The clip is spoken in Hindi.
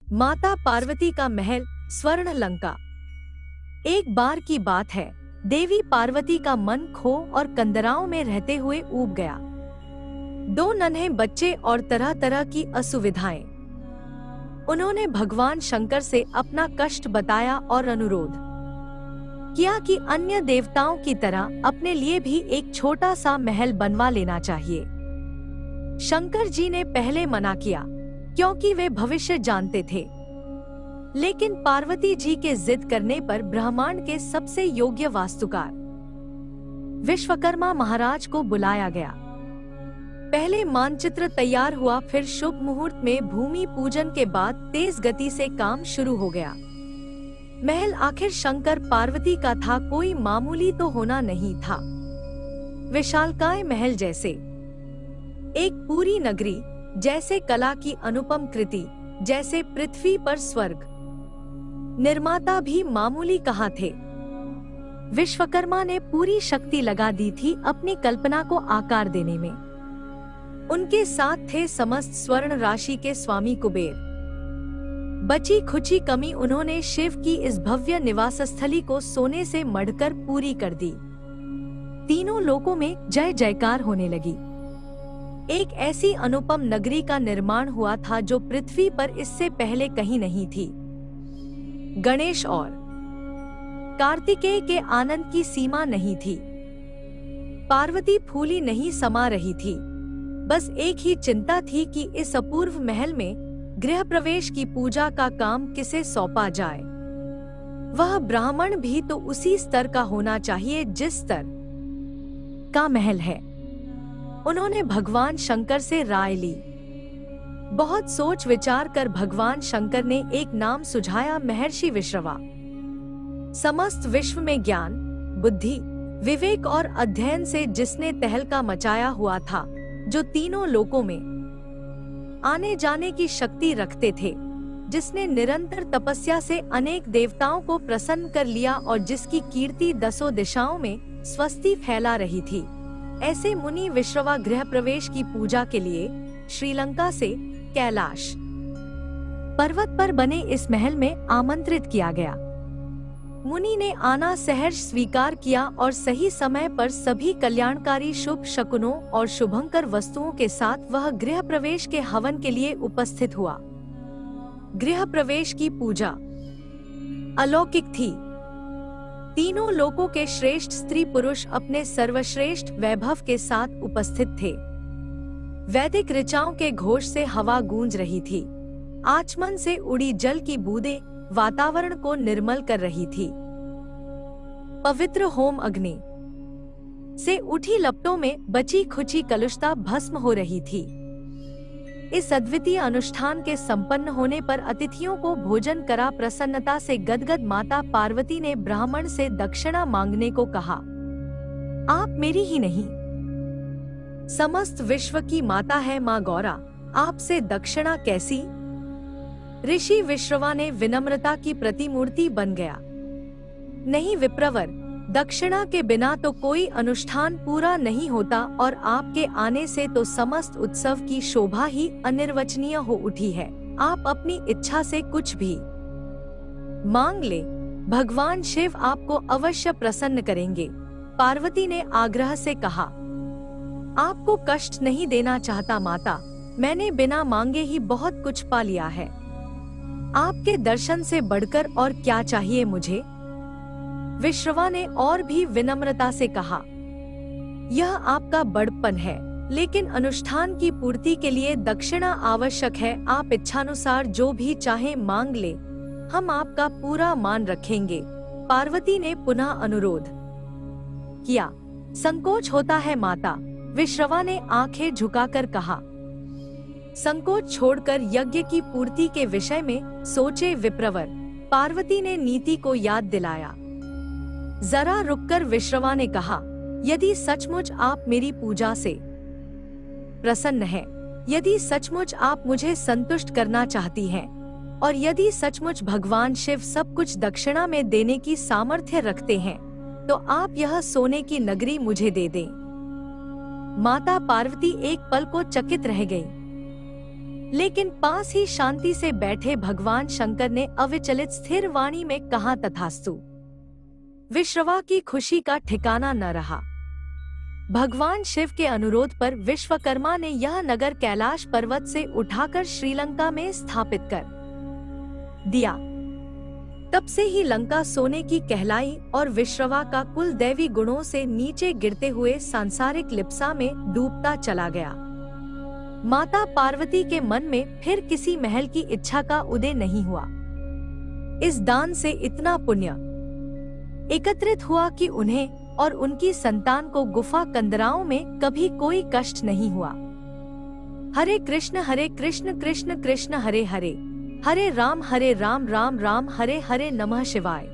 माता पार्वती का महल स्वर्ण लंका। एक बार की बात है, देवी पार्वती का मन खो और कंदराओं में रहते हुए ऊब गया। दो नन्हे बच्चे और तरह तरह की असुविधाएं। उन्होंने भगवान शंकर से अपना कष्ट बताया और अनुरोध किया कि अन्य देवताओं की तरह अपने लिए भी एक छोटा सा महल बनवा लेना चाहिए। शंकर जी ने पहले मना किया क्योंकि वे भविष्य जानते थे, लेकिन पार्वती जी के जिद करने पर ब्रह्मांड के सबसे योग्य वास्तुकार विश्वकर्मा महाराज को बुलाया गया। पहले मानचित्र तैयार हुआ, फिर शुभ मुहूर्त में भूमि पूजन के बाद तेज गति से काम शुरू हो गया। महल आखिर शंकर पार्वती का था, कोई मामूली तो होना नहीं था। विशालकाय महल जैसे एक पूरी नगरी, जैसे कला की अनुपम कृति, जैसे पृथ्वी पर स्वर्ग। निर्माता भी मामूली कहाँ थे। विश्वकर्मा ने पूरी शक्ति लगा दी थी अपनी कल्पना को आकार देने में। उनके साथ थे समस्त स्वर्ण राशि के स्वामी कुबेर। बची खुची कमी उन्होंने शिव की इस भव्य निवास स्थली को सोने से मढ़कर पूरी कर दी। तीनों लोकों में जय जयकार होने लगी। एक ऐसी अनुपम नगरी का निर्माण हुआ था जो पृथ्वी पर इससे पहले कहीं नहीं थी। गणेश और कार्तिकेय के आनंद की सीमा नहीं थी। पार्वती फूली नहीं समा रही थी। बस एक ही चिंता थी कि इस अपूर्व महल में गृह प्रवेश की पूजा का काम किसे सौंपा जाए। वह ब्राह्मण भी तो उसी स्तर का होना चाहिए जिस स्तर का महल है। उन्होंने भगवान शंकर से राय ली। बहुत सोच विचार कर भगवान शंकर ने एक नाम सुझाया, महर्षि विश्रवा। समस्त विश्व में ज्ञान, बुद्धि, विवेक और अध्ययन से जिसने तहलका मचाया हुआ था, जो तीनों लोकों में आने जाने की शक्ति रखते थे, जिसने निरंतर तपस्या से अनेक देवताओं को प्रसन्न कर लिया और जिसकी कीर्ति दसों दिशाओं में स्वस्ति फैला रही थी, ऐसे मुनि विश्रवा गृह प्रवेश की पूजा के लिए श्रीलंका से कैलाश पर्वत पर बने इस महल में आमंत्रित किया गया। मुनि ने आना सहर्ष स्वीकार किया और सही समय पर सभी कल्याणकारी शुभ शकुनों और शुभंकर वस्तुओं के साथ वह गृह प्रवेश के हवन के लिए उपस्थित हुआ। गृह प्रवेश की पूजा अलौकिक थी। तीनों लोकों के श्रेष्ठ स्त्री पुरुष अपने सर्वश्रेष्ठ वैभव के साथ उपस्थित थे। वैदिक ऋचाओं के घोष से हवा गूंज रही थी। आचमन से उड़ी जल की बूंदें वातावरण को निर्मल कर रही थी। पवित्र होम अग्नि से उठी लपटों में बची खुची कलुषता भस्म हो रही थी। इस अद्वितीय अनुष्ठान के संपन्न होने पर अतिथियों को भोजन करा प्रसन्नता से गदगद माता पार्वती ने ब्राह्मण से दक्षिणा मांगने को कहा। आप मेरी ही नहीं, समस्त विश्व की माता है माँ गौरा, आपसे दक्षिणा कैसी? ऋषि विश्रवा ने विनम्रता की प्रतिमूर्ति बन गया। नहीं विप्रवर, दक्षिणा के बिना तो कोई अनुष्ठान पूरा नहीं होता और आपके आने से तो समस्त उत्सव की शोभा ही अनिर्वचनीय हो उठी है। आप अपनी इच्छा से कुछ भी मांग ले, भगवान शिव आपको अवश्य प्रसन्न करेंगे। पार्वती ने आग्रह से कहा, आपको कष्ट नहीं देना चाहता माता, मैंने बिना मांगे ही बहुत कुछ पा लिया है। आपके दर्शन से बढ़कर और क्या चाहिए मुझे? विश्रवा ने और भी विनम्रता से कहा, यह आपका बड़पन है, लेकिन अनुष्ठान की पूर्ति के लिए दक्षिणा आवश्यक है। आप इच्छानुसार जो भी चाहे मांग ले, हम आपका पूरा मान रखेंगे। पार्वती ने पुनः अनुरोध किया। संकोच होता है माता, विश्रवा ने आंखें झुकाकर कहा। संकोच छोड़कर यज्ञ की पूर्ति के विषय में सोचे विप्रवर। पार्वती ने नीति को याद दिलाया। जरा रुककर विश्रवा ने कहा, यदि सचमुच आप मेरी पूजा से प्रसन्न हैं, यदि सचमुच आप मुझे संतुष्ट करना चाहती हैं, और यदि सचमुच भगवान शिव सब कुछ दक्षिणा में देने की सामर्थ्य रखते हैं, तो आप यह सोने की नगरी मुझे दे दें। माता पार्वती एक पल को चकित रह गई। लेकिन पास ही शांति से बैठे भगवान शंकर ने अविचलित स्थिर वाणी में कहा, तथास्तु। विश्रवा की खुशी का ठिकाना न रहा। भगवान शिव के अनुरोध पर विश्वकर्मा ने यह नगर कैलाश पर्वत से उठाकर श्रीलंका में स्थापित कर दिया। तब से ही लंका सोने की कहलाई और विश्रवा का कुल दैवी गुणों से नीचे गिरते हुए सांसारिक लिप्सा में डूबता चला गया। माता पार्वती के मन में फिर किसी महल की इच्छा का उदय नहीं हुआ। इस दान से इतना पुण्य एकत्रित हुआ कि उन्हें और उनकी संतान को गुफा कंदराओं में कभी कोई कष्ट नहीं हुआ। हरे कृष्ण कृष्ण कृष्ण हरे हरे, हरे राम राम राम हरे हरे नमः शिवाय।